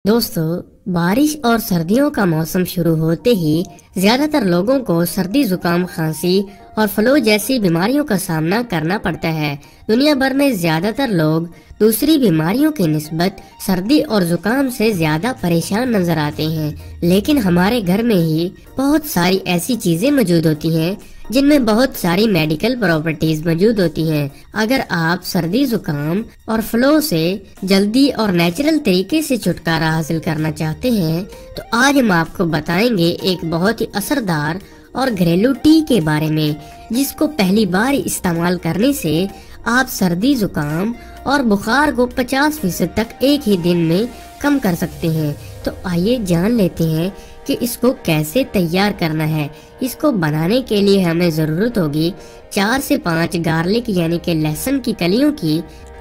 दोस्तों, बारिश और सर्दियों का मौसम शुरू होते ही ज्यादातर लोगों को सर्दी, जुकाम, खांसी और फ्लू जैसी बीमारियों का सामना करना पड़ता है। दुनिया भर में ज्यादातर लोग दूसरी बीमारियों की निस्बत सर्दी और जुकाम से ज्यादा परेशान नजर आते हैं, लेकिन हमारे घर में ही बहुत सारी ऐसी चीजें मौजूद होती हैं जिनमें बहुत सारी मेडिकल प्रॉपर्टीज मौजूद होती हैं। अगर आप सर्दी, जुकाम और फ्लू से जल्दी और नेचुरल तरीके से छुटकारा हासिल करना चाहते हैं, तो आज हम आपको बताएंगे एक बहुत ही असरदार और घरेलू टी के बारे में, जिसको पहली बार इस्तेमाल करने से आप सर्दी, जुकाम और बुखार को 50% तक एक ही दिन में कम कर सकते हैं। तो आइए जान लेते हैं कि इसको कैसे तैयार करना है। इसको बनाने के लिए हमें जरूरत होगी 4 से 5 गार्लिक यानी कि लहसुन की कलियों की,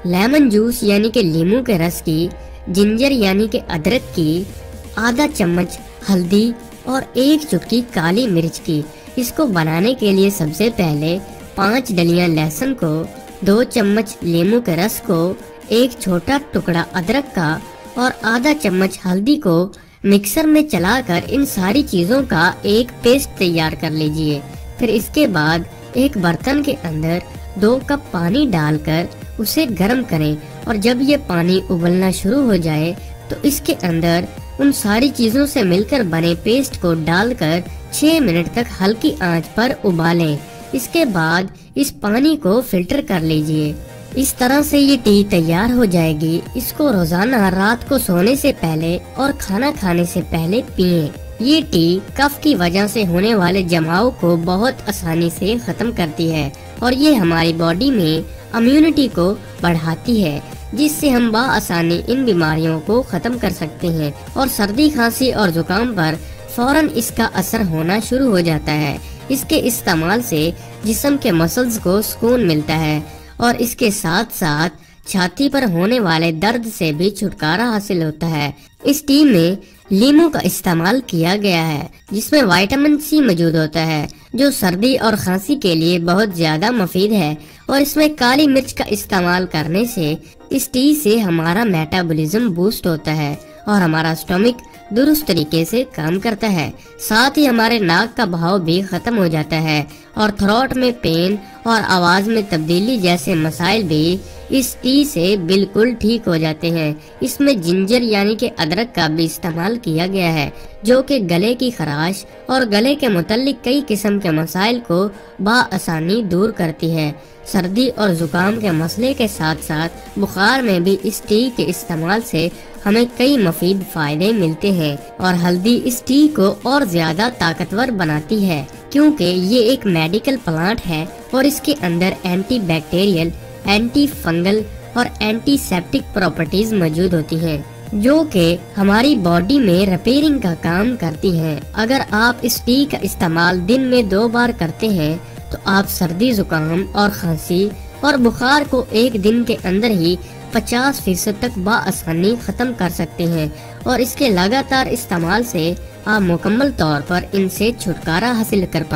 लेमन जूस यानी कि नींबू के रस की, जिंजर यानी कि अदरक की, आधा चम्मच हल्दी और 1 चुटकी काली मिर्च की। इसको बनाने के लिए सबसे पहले 5 डलियां लहसुन को, 2 चम्मच नींबू के रस को, 1 छोटा टुकड़ा अदरक का और आधा चम्मच हल्दी को मिक्सर में चलाकर इन सारी चीजों का एक पेस्ट तैयार कर लीजिए। फिर इसके बाद एक बर्तन के अंदर 2 कप पानी डालकर उसे गर्म करें, और जब ये पानी उबलना शुरू हो जाए तो इसके अंदर उन सारी चीजों से मिलकर बने पेस्ट को डालकर 6 मिनट तक हल्की आंच पर उबालें। इसके बाद इस पानी को फिल्टर कर लीजिए। इस तरह से ये टी तैयार हो जाएगी। इसको रोजाना रात को सोने से पहले और खाना खाने से पहले पिएं। ये टी कफ की वजह से होने वाले जमाव को बहुत आसानी से खत्म करती है और ये हमारी बॉडी में इम्यूनिटी को बढ़ाती है, जिससे हम बआसानी इन बीमारियों को खत्म कर सकते हैं और सर्दी, खांसी और जुकाम पर फौरन इसका असर होना शुरू हो जाता है। इसके इस्तेमाल से जिस्म के मसल्स को सुकून मिलता है और इसके साथ साथ छाती पर होने वाले दर्द से भी छुटकारा हासिल होता है। इस टी में नींबू का इस्तेमाल किया गया है, जिसमें विटामिन सी मौजूद होता है, जो सर्दी और खांसी के लिए बहुत ज्यादा मुफीद है। और इसमें काली मिर्च का इस्तेमाल करने से इस टी से हमारा मेटाबॉलिज्म बूस्ट होता है और हमारा स्टमक दुरुस्त तरीके से काम करता है। साथ ही हमारे नाक का बहाव भी खत्म हो जाता है और थ्रोट में पेन और आवाज में तब्दीली जैसे मसाइल भी इस टी से बिल्कुल ठीक हो जाते हैं। इसमें जिंजर यानी कि अदरक का भी इस्तेमाल किया गया है, जो कि गले की खराश और गले के मुतल्लिक कई किस्म के मसाइल को बआसानी दूर करती है। सर्दी और जुकाम के मसले के साथ साथ बुखार में भी इस टी के इस्तेमाल से हमें कई मुफीद फायदे मिलते हैं। और हल्दी इस टी को और ज्यादा ताकतवर बनाती है, क्योंकि ये एक मेडिकल प्लांट है और इसके अंदर एंटी बैक्टीरियल, एंटी फंगल और एंटीसेप्टिक प्रॉपर्टीज मौजूद होती हैं, जो कि हमारी बॉडी में रिपेयरिंग का काम करती हैं। अगर आप इस टी का इस्तेमाल दिन में 2 बार करते हैं तो आप सर्दी, जुकाम और खांसी और बुखार को एक दिन के अंदर ही 50% तक बआसानी खत्म कर सकते हैं। और इसके लगातार इस्तेमाल से आप मुकम्मल तौर पर इनसे छुटकारा हासिल कर पाएंगे।